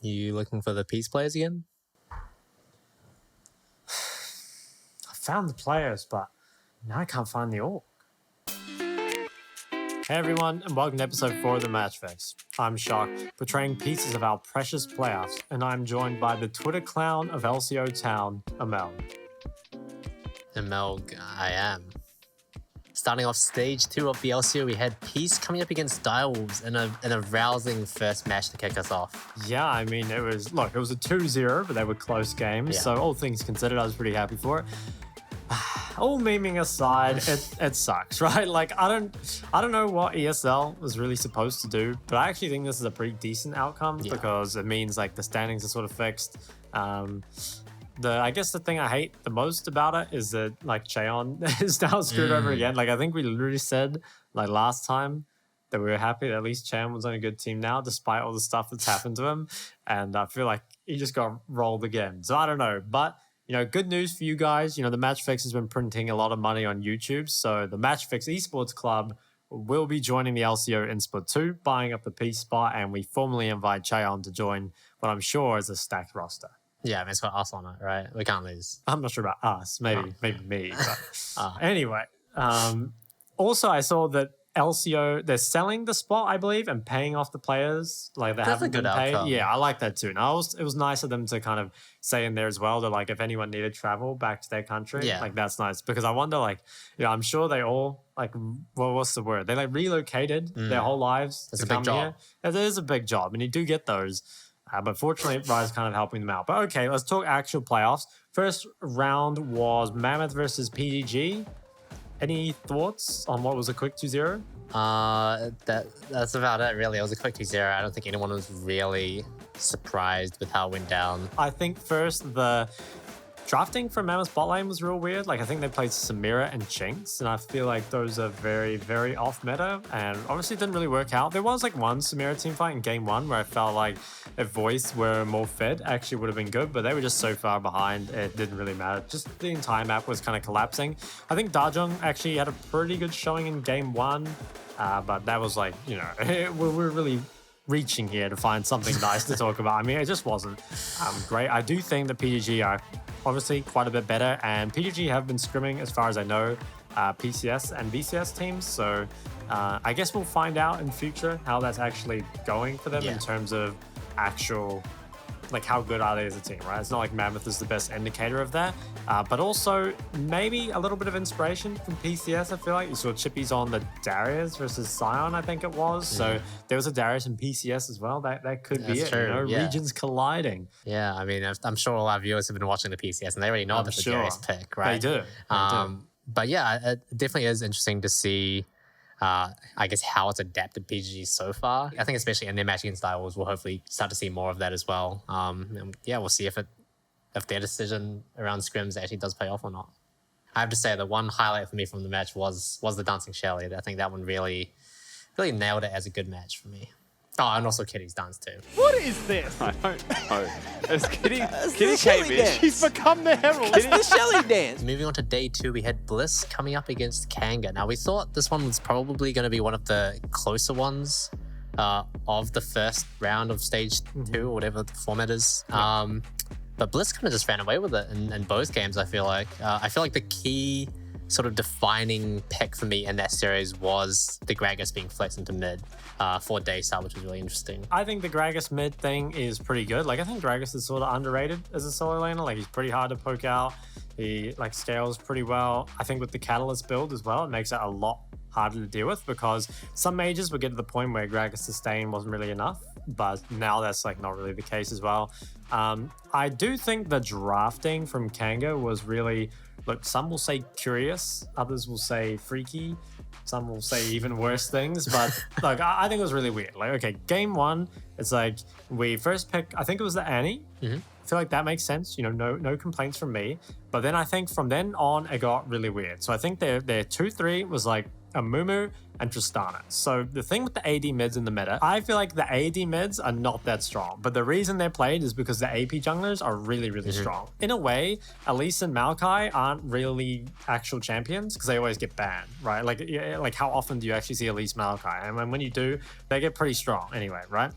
You looking for the peace players again? I found the players, but now I can't find the org. Hey everyone, and welcome to episode 4 of the Matchfix. I'm Shok, portraying pieces of our precious playoffs, and I'm joined by the Twitter clown of LCO Town, emelg. Emelg, I am. Starting off stage 2 of the LCO, we had Peace coming up against Direwolves in a rousing first match to kick us off. Yeah, I mean, it was a 2-0, but they were close games, so all things considered, I was pretty happy for it. All memeing aside, it sucks, right? Like, I don't know what ESL was really supposed to do, but I actually think this is a pretty decent outcome because it means like the standings are sort of fixed. I guess the thing I hate the most about it is that like Cheon is now screwed over again. Like I think we literally said like last time that we were happy that at least Cheon was on a good team now, despite all the stuff that's happened to him. And I feel like he just got rolled again. So I don't know, but good news for you guys. The Matchfix has been printing a lot of money on YouTube. So the Matchfix Esports Club will be joining the LCO in Split 2, buying up the Peace spot, and we formally invite Cheon to join what I'm sure is a stacked roster. Yeah, I mean, it's got us on it, right? We can't lose. I'm not sure about us. Maybe me. But anyway, also I saw that LCO, they're selling the spot, I believe, and paying off the players. Like they haven't been paid. Outcome. Yeah, I like that too. And it was nice of them to kind of say in there as well that like if anyone needed travel back to their country, like that's nice. Because I wonder I'm sure they all what's the word? They relocated their whole lives to come here. It is a big job, and you do get those. But fortunately, Rise kind of helping them out. But okay, let's talk actual playoffs. First round was Mammoth versus PGG. Any thoughts on what was a quick 2-0? That's about it, really. It was a quick 2-0. I don't think anyone was really surprised with how it went down. I think first the drafting from Mammoth's bot lane was real weird. Like I think they played Samira and Jinx, and I feel like those are very, very off meta, and obviously it didn't really work out. There was one Samira team fight in game 1 where I felt like if Voice were more fed, actually would have been good, but they were just so far behind, it didn't really matter. Just the entire map was kind of collapsing. I think Dajong actually had a pretty good showing in game 1, but that was we're really reaching here to find something nice to talk about. I mean, it just wasn't great. I do think that PGG are obviously quite a bit better, and PGG have been scrimming, as far as I know, PCS and BCS teams. So I guess we'll find out in future how that's actually going for them in terms of actual, how good are they as a team, right? It's not like Mammoth is the best indicator of that. But also maybe a little bit of inspiration from PCS, I feel like. You saw Chippy's on the Darius versus Sion, I think it was. So there was a Darius in PCS as well. That could be it. True. Regions colliding. Yeah, I mean, I'm sure all our viewers have been watching the PCS and they already know about the Darius pick, right? They do. But yeah, it definitely is interesting to see I guess how it's adapted PGG so far. I think especially in their match against Direwolves, we'll hopefully start to see more of that as well. And we'll see if their decision around scrims actually does pay off or not. I have to say the one highlight for me from the match was the Dancing Shelly. I think that one really nailed it as a good match for me. Oh, and also Kitty's dance too. What is this? I don't know. As Kitty Kitty came in, she's become the herald. It's the Shelly dance. Moving on to day 2, we had Bliss coming up against Kanga. Now, we thought this one was probably going to be one of the closer ones of the first round of stage 2 or whatever the format is. But Bliss kind of just ran away with it in both games, I feel like. I feel like the key sort of defining pick for me in that series was the Gragas being flexed into mid for Daystar, which was really interesting. I think the Gragas mid thing is pretty good. I think Gragas is sort of underrated as a solo laner. He's pretty hard to poke out. He scales pretty well. I think with the Catalyst build as well, it makes it a lot harder to deal with because some mages would get to the point where Gragas sustain wasn't really enough, but now that's not really the case as well. I do think the drafting from Kanga was really, some will say curious, others will say freaky, some will say even worse things, but I think it was really weird. Okay, game 1, it's we first picked, I think it was the Annie. I feel like that makes sense, no complaints from me. But then I think from then on, it got really weird. So I think their 2-3 was a Mumu and Tristana. So the thing with the AD mids in the meta, I feel like the AD mids are not that strong, but the reason they're played is because the AP junglers are really, really strong. In a way, Elise and Maokai aren't really actual champions because they always get banned, right? Like how often do you actually see Elise Maokai? And when you do, they get pretty strong anyway, right?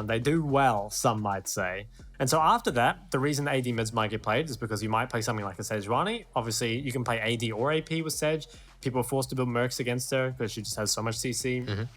They do well, some might say. And so after that, the reason AD mids might get played is because you might play something like a Sejuani. Obviously, you can play AD or AP with Sej. People are forced to build Mercs against her because she just has so much CC.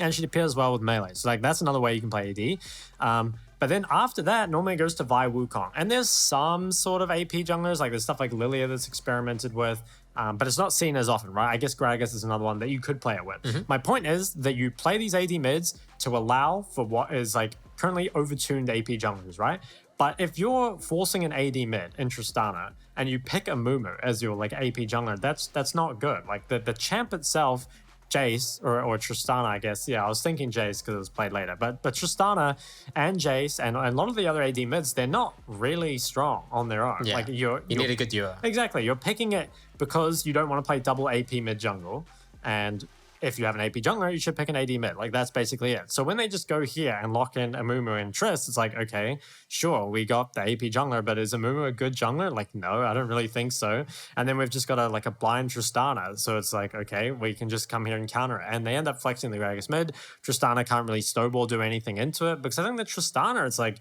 And she appears well with melee. So like that's another way you can play AD. But then after that, normally it goes to Vi Wukong. And there's some sort of AP junglers, like there's stuff like Lilia that's experimented with. But it's not seen as often, right? I guess Gragas is another one that you could play it with. My point is that you play these AD mids to allow for what is like currently overtuned AP junglers, right? But if you're forcing an AD mid in Tristana and you pick a Mumu as your like AP jungler, that's not good. Like the champ itself, Jace or Tristana, I guess. Yeah, I was thinking Jace because it was played later. But Tristana and Jace and a lot of the other AD mids, they're not really strong on their own. Yeah. Like you need a good duo. Exactly. You're picking it because you don't want to play double AP mid jungle. And if you have an AP jungler, you should pick an AD mid. Like that's basically it. So when they just go here and lock in Amumu and Trist, it's like, okay, sure, we got the AP jungler, but is Amumu a good jungler? Like, no, I don't really think so. And then we've just got a blind Tristana. So it's like, okay, we can just come here and counter it. And they end up flexing the Gragas mid. Tristana can't really snowball do anything into it because I think the Tristana, it's like,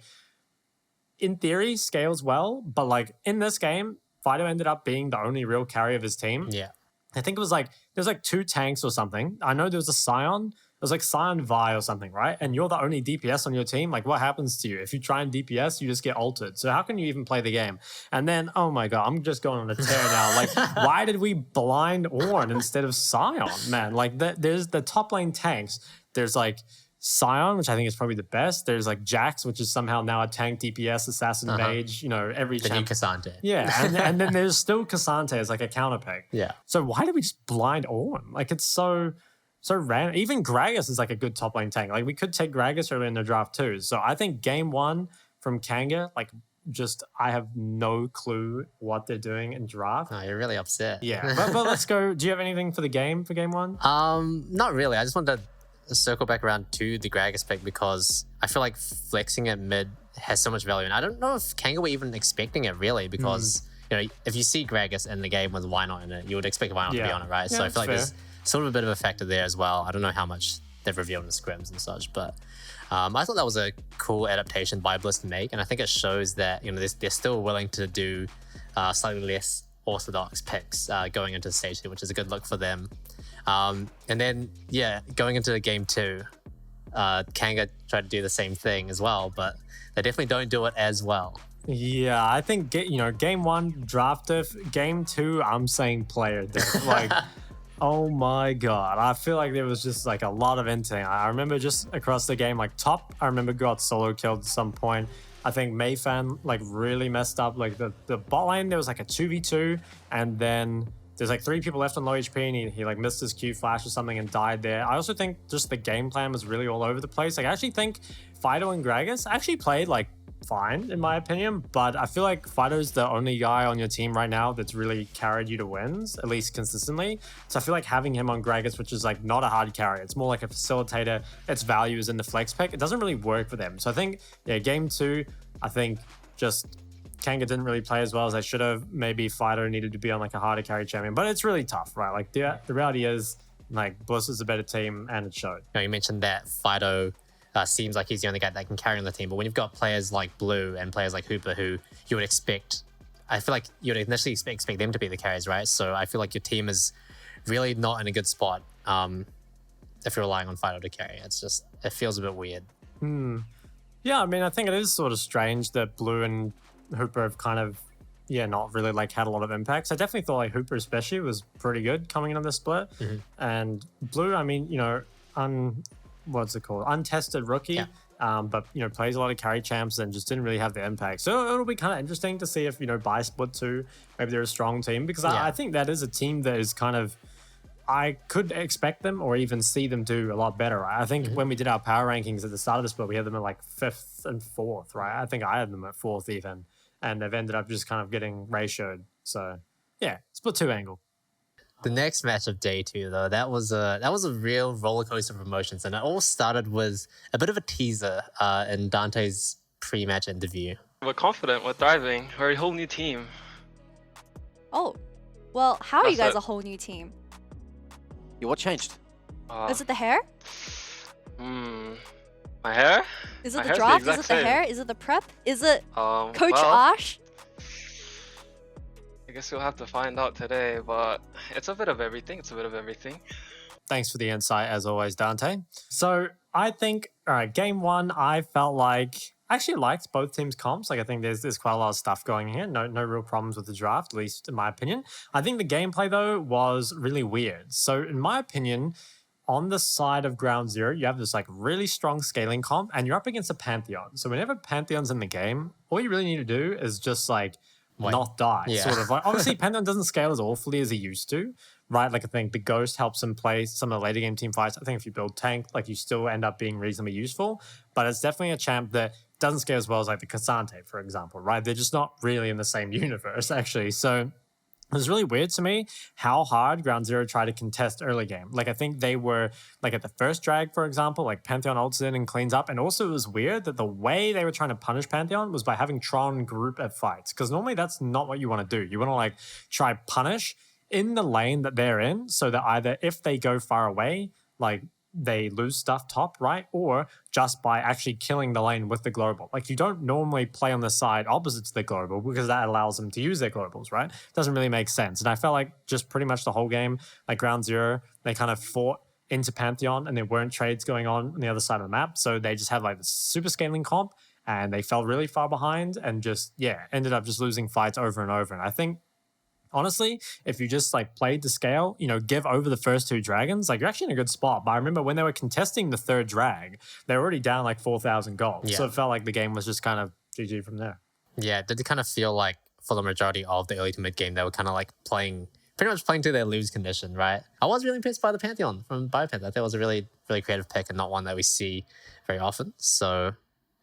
in theory, scales well, but like in this game, Fido ended up being the only real carry of his team. Yeah. I think it was like, there's like 2 tanks or something. I know there was a Scion. It was like Scion Vi or something, right? And you're the only DPS on your team. Like what happens to you? If you try and DPS, you just get altered. So how can you even play the game? And then, oh my God, I'm just going on a tear now. Like, why did we blind Ornn instead of Scion, man? Like there's the top lane tanks. There's like Scion, which I think is probably the best. There's like Jax, which is somehow now a tank DPS, assassin, mage, you know, every The new Cassandra. Yeah, and then there's still Cassandra as like a counter pick. Yeah. So why did we just blind Ornn? Like it's so random. Even Gragas is like a good top lane tank. Like we could take Gragas early in the draft too. So I think game 1 from Kanga, like just I have no clue what they're doing in draft. Oh, you're really upset. Yeah, but let's go. Do you have anything for the game for game 1? Not really. I just wanted to circle back around to the Gragas pick because I feel like flexing at mid has so much value. And I don't know if Kanga were even expecting it really because, you know, if you see Gragas in the game with Why Not in it, you would expect Why Not to be on it, right? Yeah, so I feel like fair. there's sort of a bit of a factor there as well. I don't know how much they've revealed in the scrims and such, but I thought that was a cool adaptation by Bliss to make. And I think it shows that, you know, they're still willing to do slightly less orthodox picks going into stage 2, which is a good look for them. And then, yeah, going into game 2, Kanga tried to do the same thing as well, but they definitely don't do it as well. Yeah, I think, you know, game 1, draft diff. Game 2, I'm saying player diff. Like, oh my God. I feel like there was just like a lot of inting. I remember just across the game, like top, I remember got solo killed at some point. I think Mayfan like really messed up. Like the bot lane, there was like a 2v2 and then there's like 3 people left on low HP and he like missed his Q flash or something and died there. I also think just the game plan was really all over the place. Like I actually think Fido and Gragas actually played like fine in my opinion, but I feel like Fido's the only guy on your team right now that's really carried you to wins, at least consistently. So I feel like having him on Gragas, which is like not a hard carry, it's more like a facilitator, its value is in the flex pick, it doesn't really work for them. So I think, yeah, game 2, I think just Kanga didn't really play as well as they should have. Maybe Fido needed to be on like a harder carry champion, but it's really tough, right? Like the reality is like Bliss is a better team and it showed. You know, you mentioned that Fido seems like he's the only guy that can carry on the team, but when you've got players like Blue and players like Hooper who you would expect, I feel like you would initially expect them to be the carriers, right? So I feel like your team is really not in a good spot if you're relying on Fido to carry. It's just, it feels a bit weird. Yeah, I mean, I think it is sort of strange that Blue and Hooper have kind of, not really like had a lot of impacts. I definitely thought like Hooper especially was pretty good coming in on this split. And Blue, I mean, you know, untested rookie, but, you know, plays a lot of carry champs and just didn't really have the impact. So it'll be kind of interesting to see if, you know, by split 2, maybe they're a strong team because I think that is a team that is kind of, I could expect them or even see them do a lot better. Right? I think when we did our power rankings at the start of the split, we had them at like 5th and 4th, right? I think I had them at 4th even, and they've ended up just kind of getting ratioed. So yeah, split 2 angle. The next match of day 2, though, that was a real roller coaster of emotions, and it all started with a bit of a teaser in Dante's pre-match interview. We're confident, we're thriving, we're a whole new team. Oh, well, how are you That's guys it. a whole new team? Yeah, what changed? Is it the hair? My My hair? Is My it the hair's the draft? Is exact it the same. hair? Is it the prep? Is it Coach Well, Osh? I guess you'll have to find out today, but it's a bit of everything. It's a bit of everything. Thanks for the insight, as always, Dante. So I think, all right, game one, I felt like I actually liked both teams' comps. Like I think there's quite a lot of stuff going here. No real problems with the draft, at least in my opinion. I think the gameplay though was really weird. So in my opinion, on the side of Ground Zero, you have this like really strong scaling comp, and you're up against a Pantheon. So whenever Pantheon's in the game, all you really need to do is just like not die. Yeah. Sort of like obviously Pantheon doesn't scale as awfully as he used to. Right, like I think the Ghost helps him play some of the later game team fights. I think if you build tank, like you still end up being reasonably useful. But it's definitely a champ that doesn't scale as well as like the Cassante, for example. Right, they're just not really in the same universe actually. So it was really weird to me how hard Ground Zero tried to contest early game. Like I think they were like at the first drag, for example, like Pantheon ults in and cleans up. And also it was weird that the way they were trying to punish Pantheon was by having Tron group at fights. Because normally that's not what you want to do. You want to like try punish in the lane that they're in, so that either if they go far away, like they lose stuff top, right? Or just by actually killing the lane with the global. Like you don't normally play on the side opposite to the global because that allows them to use their globals, right? Doesn't really make sense. And I felt like just pretty much the whole game, like Ground Zero, they kind of fought into Pantheon and there weren't trades going on the other side of the map. So they just had like this super scaling comp and they fell really far behind and just, yeah, ended up just losing fights over and over. And I think honestly, if you just like played to scale, you know, give over the first two dragons, like you're actually in a good spot. But I remember when they were contesting the third drag, they were already down like 4,000 gold. Yeah. So it felt like the game was just kind of GG from there. Yeah, did it kind of feel like for the majority of the early to mid game, they were kind of like pretty much playing to their lose condition, right? I was really impressed by the Pantheon from Biopan. I think it was a really, really creative pick and not one that we see very often. So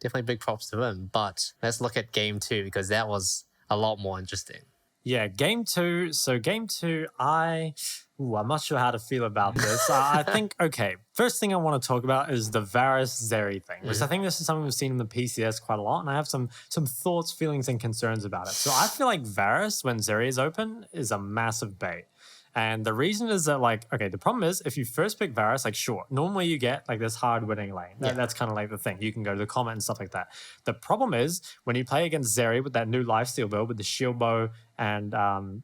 definitely big props to him. But let's look at game two because that was a lot more interesting. Yeah, game two. So game two, I'm not sure how to feel about this. I think, okay, first thing I want to talk about is the Varus Zeri thing, because I think this is something we've seen in the PCS quite a lot, and I have some thoughts, feelings, and concerns about it. So I feel like Varus, when Zeri is open, is a massive bait. And the reason is that, like, okay, the problem is if you first pick Varus, like, sure, normally you get like this hard winning lane. That's kind of like the thing. You can go to the comment and stuff like that. The problem is when you play against Zeri with that new lifesteal build with the shield bow and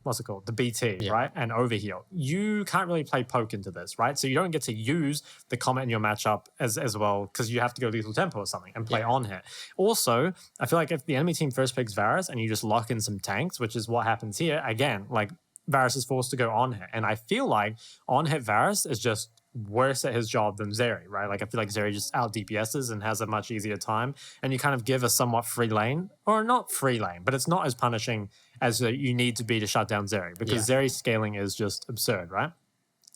what's it called? The BT, right? And overheal. You can't really play poke into this, right? So you don't get to use the comment in your matchup as well because you have to go lethal tempo or something and play on hit. Also, I feel like if the enemy team first picks Varus and you just lock in some tanks, which is what happens here, again, like, Varus is forced to go on hit. And I feel like on hit Varus is just worse at his job than Zeri, right? Like I feel like Zeri just out DPSs and has a much easier time. And you kind of give a somewhat free lane, or not free lane, but it's not as punishing as you need to be to shut down Zeri because Zeri's scaling is just absurd, right?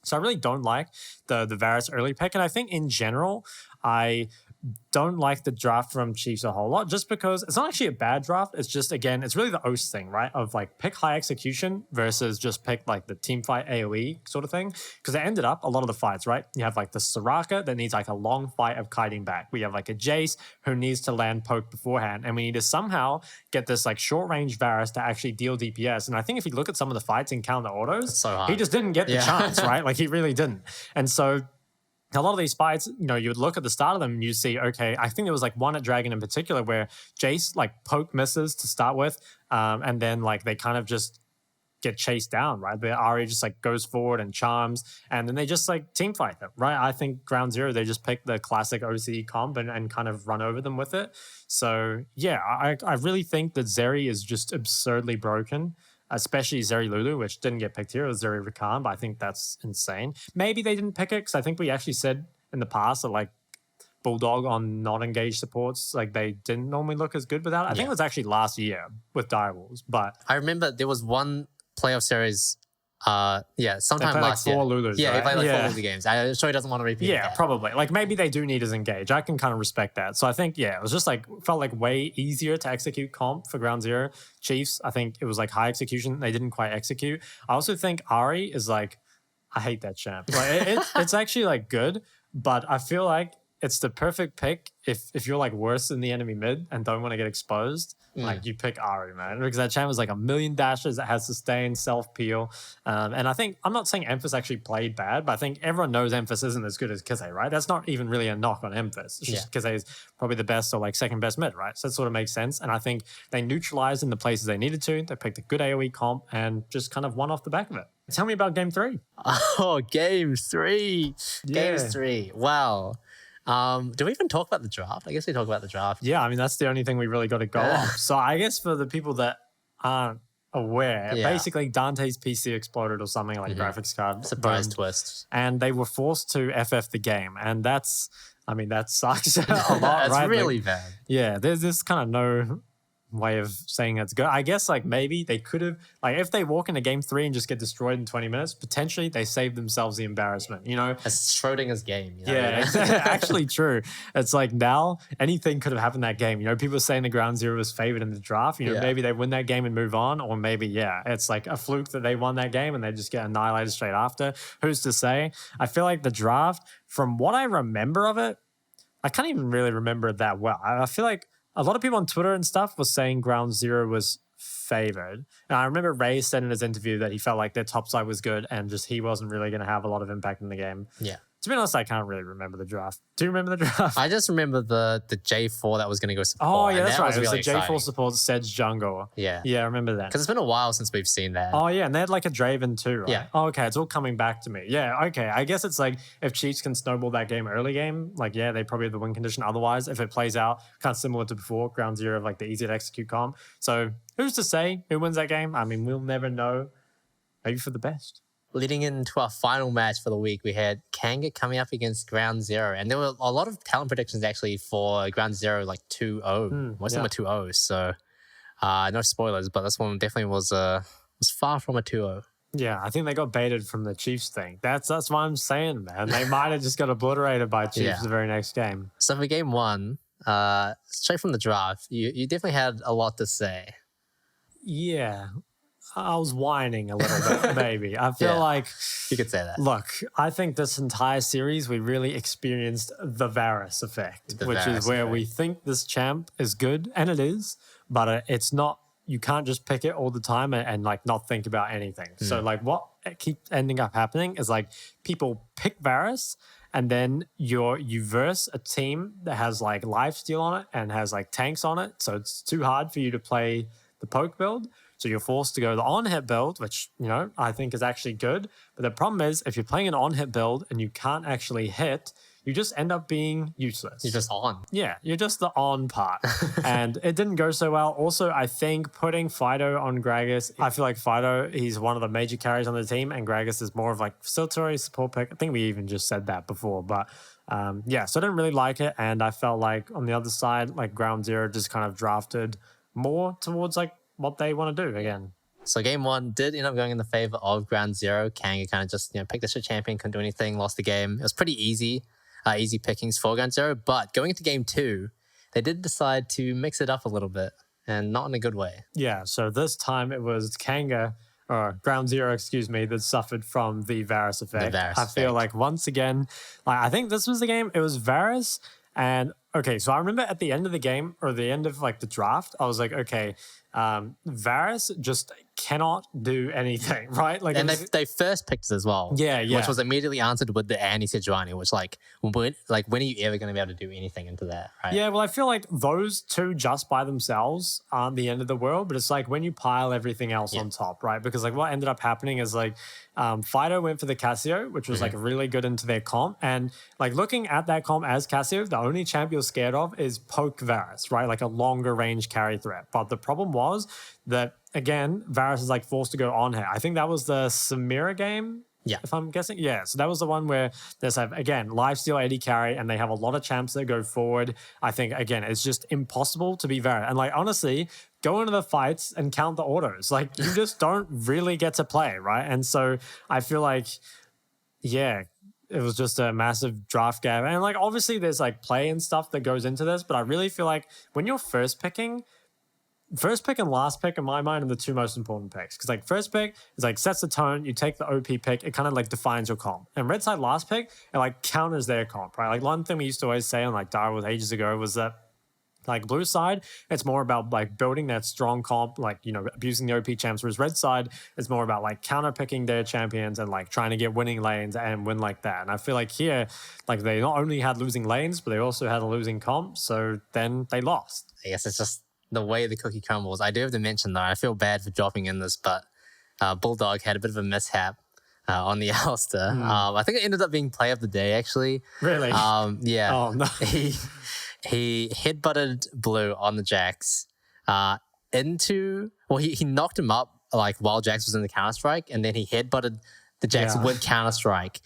So I really don't like the Varus early pick. And I think in general, I don't like the draft from Chiefs a whole lot just because it's not actually a bad draft. It's just, again, it's really the OCE thing, right? Of like pick high execution versus just pick like the team fight AoE sort of thing. Because it ended up a lot of the fights, right? You have like the Soraka that needs like a long fight of kiting back. We have like a Jace who needs to land poke beforehand. And we need to somehow get this like short range Varus to actually deal DPS. And I think if you look at some of the fights in counter autos, so hard. He just didn't get the chance, right? Like he really didn't. And so a lot of these fights, you know, you would look at the start of them and you see, okay, I think there was like one at Dragon in particular where Jace like poke misses to start with, and then like they kind of just get chased down, right? The Ari just like goes forward and charms, and then they just like team fight them, right? I think Ground Zero, they just pick the classic OCE comp and kind of run over them with it. So yeah, I really think that Zeri is just absurdly broken. Especially Zeri Lulu, which didn't get picked here. It was Zeri Rakan, but I think that's insane. Maybe they didn't pick it because I think we actually said in the past that like Bulldog on not engaged supports, like they didn't normally look as good without it. I think it was actually last year with Direwolves, but I remember there was one playoff series sometime last like 4 year. Lulus, Yeah, right? he played like 4 Lulu games. I'm sure he doesn't want to repeat that. Probably. Like maybe they do need his engage. I can kind of respect that. So I think, it was just like, felt like way easier to execute comp for Ground Zero. Chiefs, I think it was like high execution. They didn't quite execute. I also think Ari is like, I hate that champ. Like it's actually like good, but I feel like it's the perfect pick if you're like worse than the enemy mid and don't want to get exposed. Like you pick Ari, man, because that champ is like a million dashes. It has sustain, self peel, and I think I'm not saying Emphas actually played bad, but I think everyone knows Emphas isn't as good as Kizay, right? That's not even really a knock on Emphas. It's just Kizay is probably the best or like second best mid, right? So that sort of makes sense. And I think they neutralized in the places they needed to. They picked a good AoE comp and just kind of won off the back of it. Tell me about game 3. Oh, game 3. Game 3. Wow. Do we even talk about the draft? I guess we talk about the draft. Yeah, I mean, that's the only thing we really got to go on. So I guess for the people that aren't aware, basically Dante's PC exploded or something like graphics card. Surprise twist. And they were forced to FF the game. And that sucks a lot, It's right? really like, bad. Yeah, there's this kind of no way of saying that's good. I guess like maybe they could have, like if they walk into game 3 and just get destroyed in 20 minutes, potentially they save themselves the embarrassment, you know? It's Schrodinger's game. You know? Yeah, it's actually true. It's like now anything could have happened in that game. You know, people are saying the Ground Zero was favored in the draft. You know, maybe they win that game and move on, or maybe, it's like a fluke that they won that game and they just get annihilated straight after. Who's to say? I feel like the draft, from what I remember of it, I can't even really remember it that well. I feel like a lot of people on Twitter and stuff was saying Ground Zero was favored. And I remember Ray said in his interview that he felt like their top side was good and just he wasn't really going to have a lot of impact in the game. Yeah. To be honest, I can't really remember the draft. Do you remember the draft? I just remember the J4 that was going to go support. Oh, yeah, that's right. Was it was really the J4 exciting. support Sedge Jungle. Yeah. Yeah, I remember that. Because it's been a while since we've seen that. Oh, yeah, and they had like a Draven too, right? Yeah. Oh, okay, it's all coming back to me. Yeah, okay. I guess it's like if Chiefs can snowball that game early game, like, yeah, they probably have the win condition. Otherwise, if it plays out kind of similar to before, Ground Zero of like the easy to execute comp. So who's to say who wins that game? I mean, we'll never know. Maybe for the best. Leading into our final match for the week, we had Kanga coming up against Ground Zero. And there were a lot of talent predictions actually for Ground Zero, like 2-0. Most of them were 2-0. So no spoilers, but this one definitely was far from a 2-0. Yeah, I think they got baited from the Chiefs thing. That's what I'm saying, man. They might have just got obliterated by Chiefs the very next game. So for game 1, straight from the draft, you definitely had a lot to say. Yeah. I was whining a little bit, maybe. I feel like... You could say that. Look, I think this entire series, we really experienced the Varus effect, which is where we think this champ is good, and it is, but it's not... You can't just pick it all the time and like not think about anything. So like what keeps ending up happening is like people pick Varus and then you verse a team that has like lifesteal on it and has like tanks on it. So it's too hard for you to play the poke build. So you're forced to go the on-hit build, which, you know, I think is actually good. But the problem is if you're playing an on-hit build and you can't actually hit, you just end up being useless. You're just on. Yeah, you're just the on part. And it didn't go so well. Also, I think putting Fido on Gragas, I feel like Fido, he's one of the major carries on the team, and Gragas is more of like facilitatory support pick. I think we even just said that before. But yeah, so I didn't really like it. And I felt like on the other side, like Ground Zero just kind of drafted more towards like what they want to do again. So game 1 did end up going in the favor of Ground Zero. Kanga kind of just picked the shit champion, couldn't do anything, lost the game. It was pretty easy pickings for Ground Zero. But going into game 2, they did decide to mix it up a little bit, and not in a good way. Yeah, so this time it was Kanga, or Ground Zero, excuse me, that suffered from the Varus effect. I feel like once again, like I think this was the game. It was Varus. And okay, so I remember at the end of the game or the end of like the draft, I was like, okay, Varus just cannot do anything, right? Like, and they first picked it as well. Yeah. Which was immediately answered with the anti-Sejuani, which when are you ever going to be able to do anything into that, right? Yeah, well, I feel like those two just by themselves aren't the end of the world, but it's like when you pile everything else on top, right? Because like what ended up happening is like Fido went for the Cassio, which was like really good into their comp. And like looking at that comp as Cassio, the only champ you're scared of is Poke Varus, right? Like a longer range carry threat. But the problem was that, again, Varus is like forced to go on here. I think that was the Samira game. Yeah. If I'm guessing. Yeah. So that was the one where there's, again, lifesteal AD carry, and they have a lot of champs that go forward. I think, again, it's just impossible to be Varus. And like, honestly, go into the fights and count the autos. Like, you just don't really get to play, right? And so I feel like, yeah, it was just a massive draft gap. And like, obviously there's like play and stuff that goes into this, but I really feel like when you're first picking, first pick and last pick in my mind are the two most important picks. Because like first pick is like sets the tone. You take the OP pick, it kind of like defines your comp. And red side last pick, it like counters their comp, right? Like one thing we used to always say on like Direwolves ages ago was that like blue side, it's more about like building that strong comp, like, you know, abusing the OP champs, whereas red side is more about like counter picking their champions and like trying to get winning lanes and win like that. And I feel like here, like they not only had losing lanes, but they also had a losing comp. So then they lost. I guess it's just the way the cookie crumbles. I do have to mention though, I feel bad for dropping in this, but Bulldog had a bit of a mishap on the Alistair. I think it ended up being play of the day actually. Really? Yeah. Oh no. He headbutted Blue on the Jax he knocked him up like while Jax was in the Counter-Strike, and then he headbutted the Jax with Counter-Strike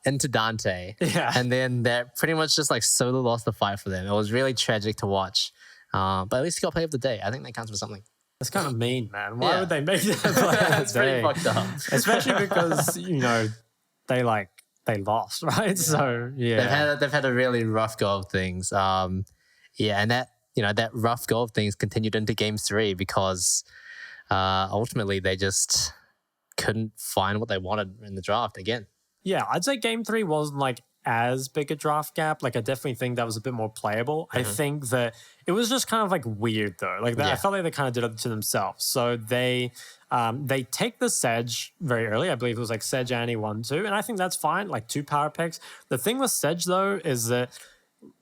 into Dante. Yeah. And then that pretty much just like solo lost the fight for them. It was really tragic to watch. But at least he got play of the day. I think that counts for something. That's kind of mean, man. Why would they make that play of the That's pretty day? fucked up. Especially because, you know, they lost, right? So yeah, they've had a really rough go of things. And that rough go of things continued into game 3 because ultimately they just couldn't find what they wanted in the draft again. Yeah, I'd say game 3 wasn't like as big a draft gap. Like I definitely think that was a bit more playable. I think that it was just kind of like weird though. Like I felt like they kind of did it to themselves. So they take the Sedge very early. I believe it was like Sedge Annie 1-2, and I think that's fine. Like 2 power picks. The thing with Sedge though is that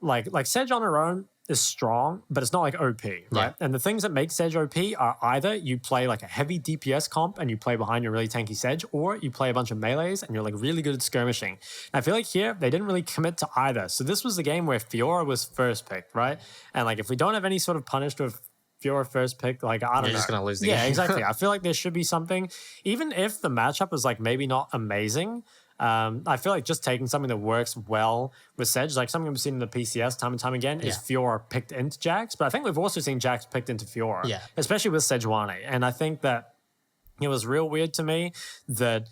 like Sedge on her own is strong, but it's not like OP, right? Yeah. And the things that make Sedge OP are either you play like a heavy DPS comp and you play behind your really tanky Sedge, or you play a bunch of melees and you're like really good at skirmishing. And I feel like here they didn't really commit to either. So this was the game where Fiora was first picked, right? And like if we don't have any sort of punish to Fiora first pick, like I don't know. You're just gonna lose the game. Yeah, exactly. I feel like there should be something, even if the matchup is like maybe not amazing. I feel like just taking something that works well with Sedge, like something we've seen in the PCS time and time again, is Fiora picked into Jax. But I think we've also seen Jax picked into Fiora, especially with Sejuani. And I think that it was real weird to me that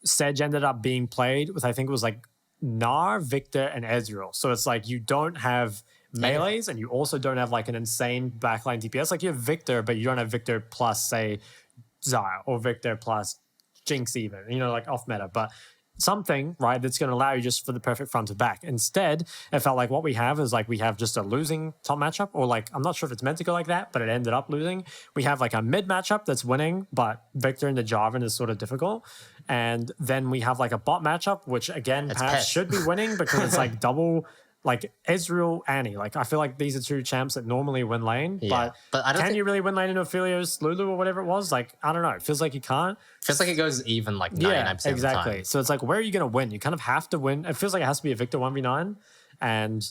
Sedge ended up being played with, I think it was like Gnar, Victor, and Ezreal. So it's like you don't have melees and you also don't have like an insane backline DPS. Like you have Victor, but you don't have Victor plus, say, Xayah or Victor plus Jinx even, you know, like off meta. But something, right, that's going to allow you just for the perfect front to back. Instead, it felt like what we have is like we have just a losing top matchup, or like, I'm not sure if it's meant to go like that, but it ended up losing. We have like a mid matchup that's winning, but Victor into Jarvan is sort of difficult. And then we have like a bot matchup, which again, perhaps should be winning because it's like double, like Ezreal, Annie. Like I feel like these are 2 champs that normally win lane, but I don't think you really win lane into Aphelios, Lulu, or whatever it was? Like, I don't know. It feels like you can't. Feels like it goes even like 99% of the time. So it's like, where are you going to win? You kind of have to win. It feels like it has to be a Victor 1v9. And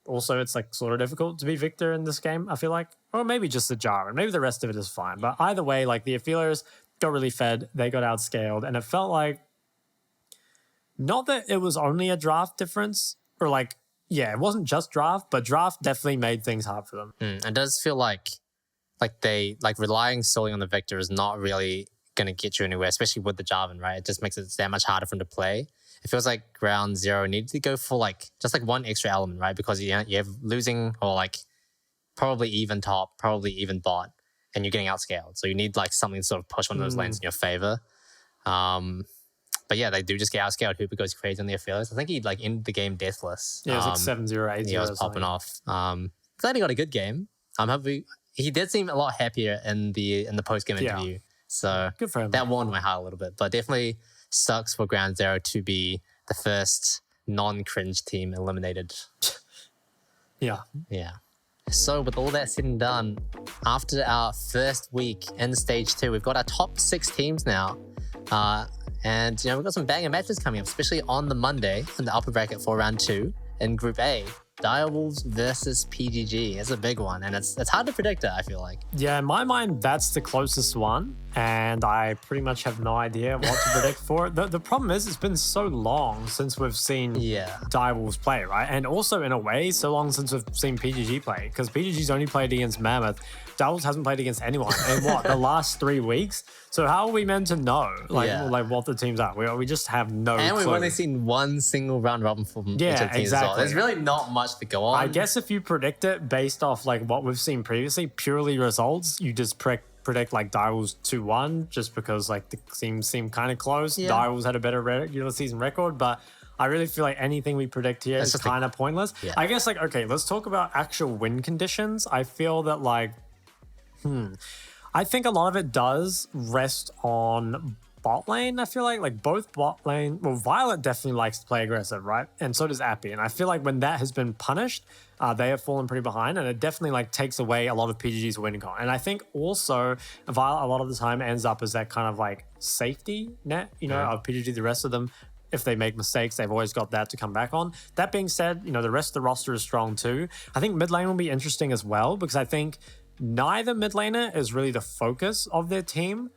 also it's like sort of difficult to be Victor in this game, I feel like. Or maybe just the Jarvan. Maybe the rest of it is fine. But either way, like the Aphelios got really fed. They got outscaled. And it felt like, not that it was only a draft difference, or like, yeah, it wasn't just draft, but draft definitely made things hard for them. It does feel like they relying solely on the Victor is not really going to get you anywhere, especially with the Jarvan, right? It just makes it that much harder for him to play. It feels like round 0 needed to go for like just like one extra element, right? Because you have losing or like probably even top, probably even bot, and you're getting outscaled. So you need like something to sort of push one of those lanes in your favor. But yeah, they do just get outscaled. Hooper goes crazy on the Aphelios. I think he like ended the game deathless. Yeah, it was like 7-0, 8-0. He was popping off. Glad he got a good game. I'm happy. He did seem a lot happier in the post-game interview. So good for him. That warmed my heart a little bit. But definitely sucks for Ground Zero to be the first non-cringe team eliminated. Yeah. So with all that said and done, after our first week in Stage 2, we've got our top 6 teams now. And, you know, we've got some banger matches coming up, especially on the Monday in the upper bracket for round 2 in Group A. Direwolves versus PGG. It's a big one, and it's hard to predict it, I feel like. Yeah, in my mind, that's the closest one, and I pretty much have no idea what to predict for it. The problem is, it's been so long since we've seen Direwolves play, right? And also, in a way, so long since we've seen PGG play, because PGG's only played against Mammoth. Direwolves hasn't played against anyone in the last 3 weeks? So how are we meant to know like what the teams are? We just have no clue. And we've only seen one single round robin from each of the teams as well. There's really not much much to go on. I guess if you predict it based off like what we've seen previously, purely results, you just predict like Direwolves 2-1 just because like the teams seem kind of close. Yeah. Direwolves had a better regular season record, but I really feel like anything we predict here is kind of pointless. Yeah. I guess like, okay, let's talk about actual win conditions. I feel that like, I think a lot of it does rest on bot lane. I feel like both bot lane, well, Violet definitely likes to play aggressive, right? And so does Appy. And I feel like when that has been punished, they have fallen pretty behind, and it definitely like takes away a lot of PGG's win con. And I think also Violet a lot of the time ends up as that kind of like safety net, you know, of PGG. The rest of them, if they make mistakes, they've always got that to come back on. That being said, you know, the rest of the roster is strong too. I think mid lane will be interesting as well, because I think neither mid laner is really the focus of their team.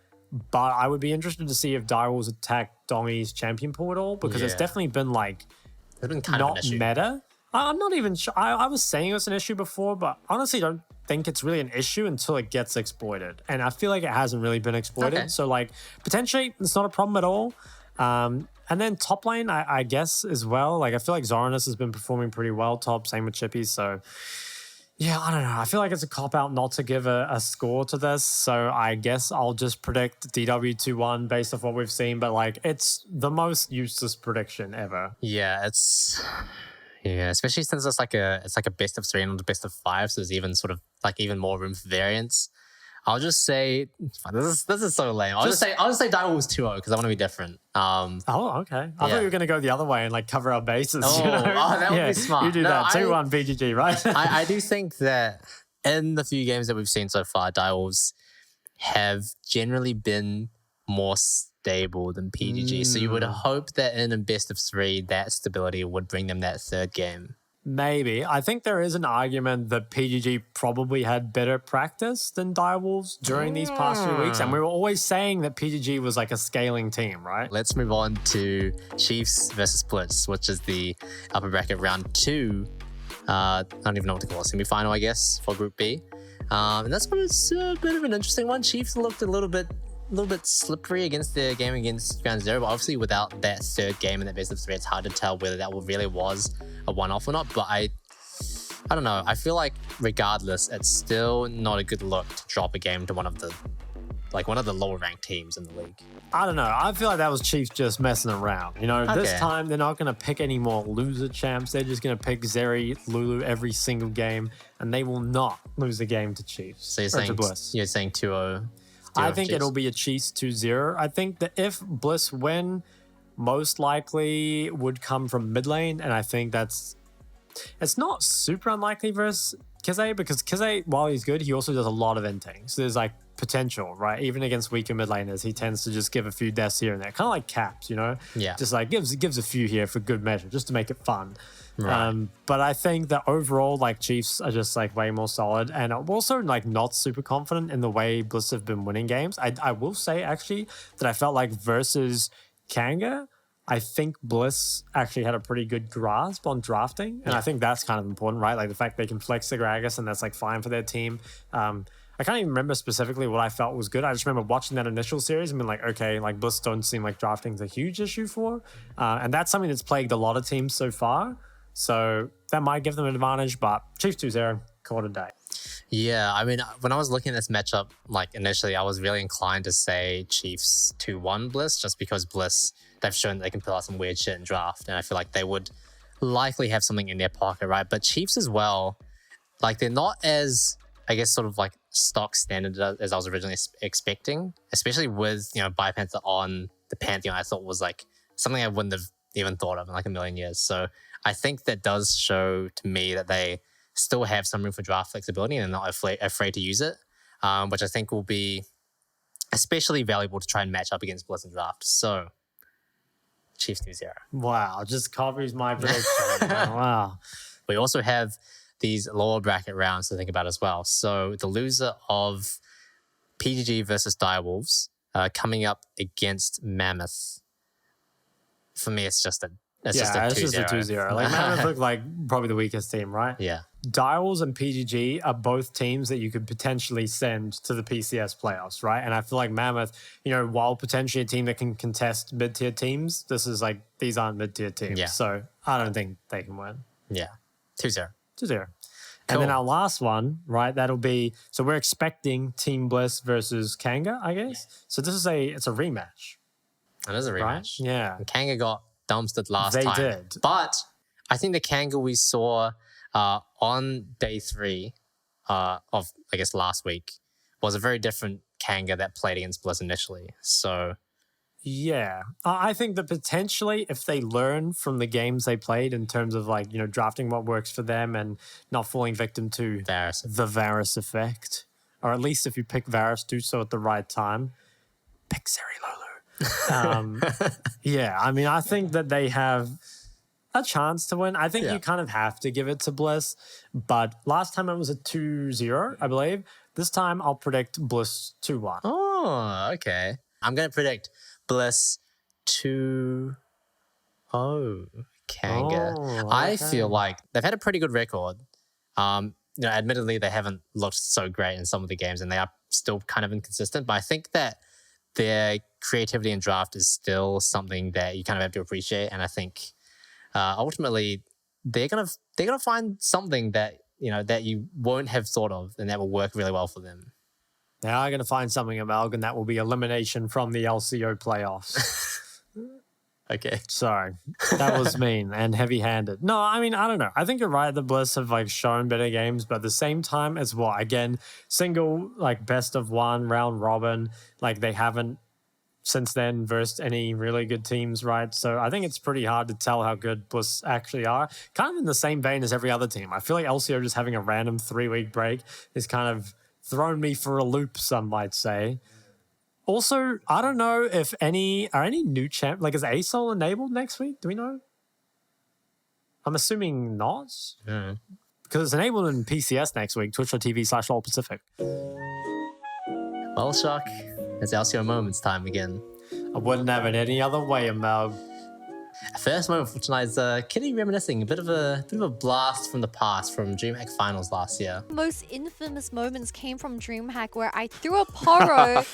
But I would be interested to see if Direwolves attack Dongy's champion pool at all, because it's definitely been like not meta. I'm not even sure. I was saying it was an issue before, but honestly don't think it's really an issue until it gets exploited. And I feel like it hasn't really been exploited. Okay. So like potentially it's not a problem at all. And then top lane, I guess as well. Like I feel like Zoranus has been performing pretty well top, same with Chippy. So yeah, I don't know. I feel like it's a cop-out not to give a score to this. So I guess I'll just predict DW 2-1 based off what we've seen. But like, it's the most useless prediction ever. Yeah, especially since it's like a best of 3 and a best of 5, so there's even sort of like even more room for variance. I'll just say this is so lame. I'll just say Direwolves 2-0 because I want to be different. Oh, okay. I thought you were going to go the other way and like cover our bases. Oh, you know? that would be smart. You do that. 2-1 BGG, right? I do think that in the few games that we've seen so far, Direwolves have generally been more stable than PGG. So you would hope that in a best of 3, that stability would bring them that third game. Maybe. I think there is an argument that PGG probably had better practice than Direwolves during these past few weeks. And we were always saying that PGG was like a scaling team, right? Let's move on to Chiefs versus Blitz, which is the upper bracket round 2. I don't even know what to call it. Semi-final, I guess, for Group B. And that's was a bit of an interesting one. Chiefs looked a little bit slippery against their game against Ground Zero, but obviously without that third game in that best of 3, it's hard to tell whether that really was a one-off or not. But I don't know. I feel like regardless, it's still not a good look to drop a game to one of the lower ranked teams in the league. I don't know. I feel like that was Chiefs just messing around. You know, this time they're not going to pick any more loser champs. They're just going to pick Zeri, Lulu every single game, and they will not lose a game to Chiefs. So you're saying 2-0. I think it'll be a Chiefs 2-0. I think that if Bliss win, most likely would come from mid lane, and I think it's not super unlikely versus Kize, because Kize, while he's good, he also does a lot of inting. So there's like potential, right? Even against weaker mid laners, he tends to just give a few deaths here and there, kind of like Caps, you know? Yeah. Just like gives a few here for good measure, just to make it fun. Right. But I think that overall, like Chiefs are just like way more solid, and I'm also like not super confident in the way Bliss have been winning games. I will say actually that I felt like versus Kanga, I think Bliss actually had a pretty good grasp on drafting, and I think that's kind of important, right? Like the fact they can flex the Gragas, and that's like fine for their team. I can't even remember specifically what I felt was good. I just remember watching that initial series and being like, okay, like Bliss don't seem like drafting's a huge issue for, and that's something that's plagued a lot of teams so far. So that might give them an advantage, but Chiefs 2-0, call it a day. Yeah, I mean, when I was looking at this matchup, like initially, I was really inclined to say Chiefs 2-1 Bliss, just because Bliss, they've shown they can pull out some weird shit in draft, and I feel like they would likely have something in their pocket, right? But Chiefs as well, like they're not as, I guess, sort of like stock standard as I was originally expecting, especially with, you know, Bipanther on the Pantheon. I thought was like something I wouldn't have even thought of in like a million years. So I think that does show to me that they still have some room for draft flexibility and not afraid to use it, which I think will be especially valuable to try and match up against Bliss in draft. So Chiefs 2-0. Wow, just copies my prediction. Wow. We also have these lower bracket rounds to think about as well. So the loser of PGG versus Direwolves coming up against Mammoth. For me, it's just a 2-0. Like Mammoth look like probably the weakest team, right? Yeah. Direwolves and PGG are both teams that you could potentially send to the PCS playoffs, right? And I feel like Mammoth, you know, while potentially a team that can contest mid-tier teams, these aren't mid-tier teams. Yeah. So I don't think they can win. Yeah. 2-0. 2-0. And then our last one, right, that'll be, so we're expecting Team Bliss versus Kanga, I guess. So this is it's a rematch. It is a rematch. Right? Yeah. And Kanga got dumpstered last They time. did. But I think the Kanga we saw on day 3 of, I guess, last week was a very different Kanga that played against Bliss initially. So... Yeah. I think that potentially if they learn from the games they played in terms of like, drafting what works for them and not falling victim to Varus. the Varus effect, or at least if you pick Varus, do so at the right time. Pick Seri Lolo. Yeah, I mean, I think that they have a chance to win. I think you kind of have to give it to Bliss, but last time it was a 2-0, I believe. This time I'll predict Bliss 2-1. Oh, okay. I'm going to predict Bliss 2-0 Kanga. I feel like they've had a pretty good record. Admittedly, they haven't looked so great in some of the games and they are still kind of inconsistent, but I think that their creativity in draft is still something that you kind of have to appreciate. And I think ultimately they're gonna find something that that you won't have thought of and that will work really well for them. They are going to find something, emelg, and that will be elimination from the LCO playoffs. Okay. Sorry. That was mean and heavy-handed. No, I mean, I don't know. I think you're right. The Bliss have shown better games, but at the same time as well, again, single best of one round robin, they haven't since then versed any really good teams, right? So I think it's pretty hard to tell how good Bliss actually are. Kind of in the same vein as every other team. I feel like LCO just having a random 3-week break is kind of thrown me for a loop, some might say. Also, I don't know if any new champ, is ASOL enabled next week? Do we know? I'm assuming not. Yeah. Because it's enabled in PCS next week, twitch.tv/LoLPacific. Well, Shok, it's LCO Moments time again. I wouldn't have it any other way, emelg. First moment for tonight is Kitty reminiscing, a bit of a blast from the past from DreamHack finals last year. Most infamous moments came from DreamHack where I threw a poro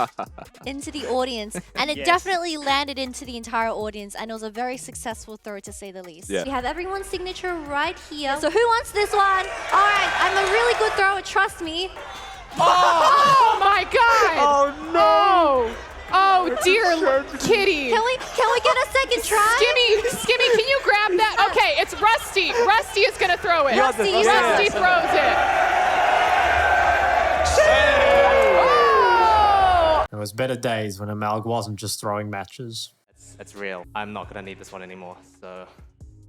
into the audience and it definitely landed into the entire audience and it was a very successful throw to say the least. Yeah. We have everyone's signature right here. So who wants this one? All right, I'm a really good thrower, trust me. Oh my god! Oh no! Oh dear Kitty! Can we get a second try? Skimmy, can you grab that? Okay, it's Rusty. Rusty is gonna throw it. Rusty throws it. Oh! There was better days when emelg wasn't just throwing matches. It's real. I'm not gonna need this one anymore, so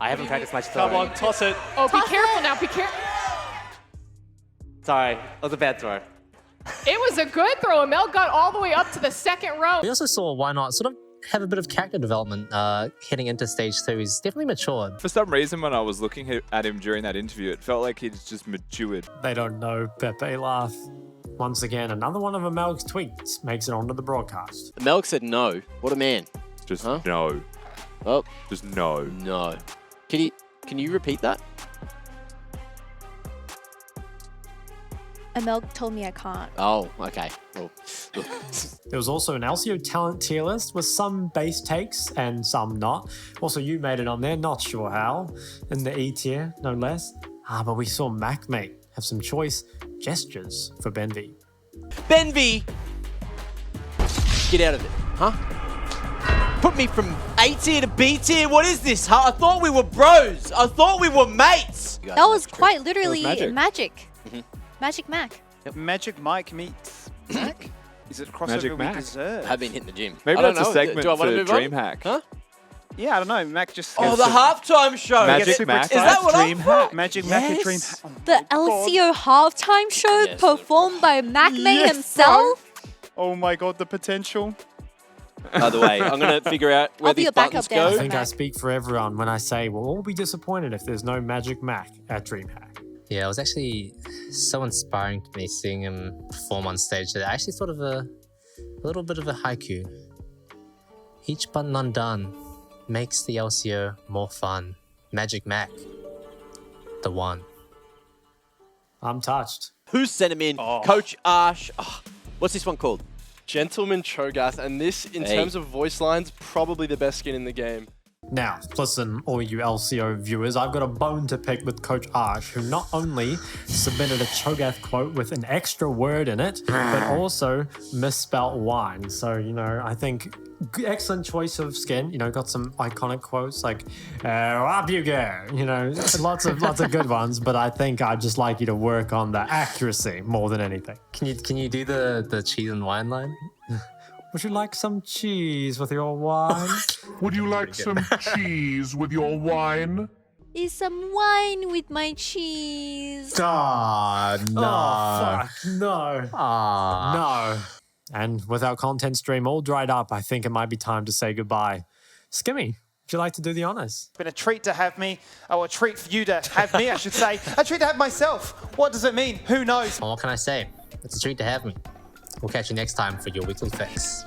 I haven't practiced much throwing. Come on, toss it. Oh, be careful now, be careful. Sorry, it was a bad throw. It was a good throw. Emelg got all the way up to the second row. We also saw why not sort of have a bit of character development heading into stage 2. He's definitely matured. For some reason, when I was looking at him during that interview, it felt like he's just matured. They don't know Pepe laugh. Once again, another one of emelg's tweets makes it onto the broadcast. emelg said no. What a man. Just no. Oh. Just no. No. Kitty, can you repeat that? emelg told me I can't. Oh, okay. Well, There was also an LCO talent tier list with some base takes and some not. Also, you made it on there, not sure how. In the E tier, no less. But we saw MacMate have some choice gestures for Benvi. Benvi! Get out of it, huh? Put me from A tier to B tier? What is this, huh? I thought we were bros. I thought we were mates. That was quite literally magic. Magic Mac. Yep. Magic Mike meets Mac? Is it a crossover we deserve? I've been hitting the gym. Maybe that's a segment Do I for move on? DreamHack. Huh? Yeah, I don't know. Mac just... Oh, the halftime show. Magic Mac. Is that what I thought? Magic Mac at DreamHack. Oh The LCO halftime show performed by MacMate himself? Oh my god, the potential. By the way, I'm going to figure out where these buttons go. I think I speak for everyone when I say we'll all be disappointed if there's no Magic Mac at DreamHack. Yeah, it was actually so inspiring to me seeing him perform on stage that I actually thought of a little bit of a haiku. Each button undone makes the LCO more fun. Magic Mac, the one. I'm touched. Who sent him in? Coach Ash. Oh, what's this one called? Gentleman Cho'Gath, and this, in terms of voice lines, probably the best skin in the game. Now, listen, all you LCO viewers, I've got a bone to pick with Coach Arsh, who not only submitted a Cho'Gath quote with an extra word in it, but also misspelt wine. So, you know, I think excellent choice of skin. You know, got some iconic quotes like "Up you go," you know, lots of good ones. But I think I'd just like you to work on the accuracy more than anything. Can you do the cheese and wine line? Would you like some cheese with your wine? Would you like some cheese with your wine? Is some wine with my cheese? Ah, no. Oh, fuck, no. Ah. No. And with our content stream all dried up, I think it might be time to say goodbye. Skimmy, would you like to do the honors? It's been a treat to have me, or a treat for you to have me, I should say. A treat to have myself. What does it mean? Who knows? Well, what can I say? It's a treat to have me. We'll catch you next time for your weekly fix.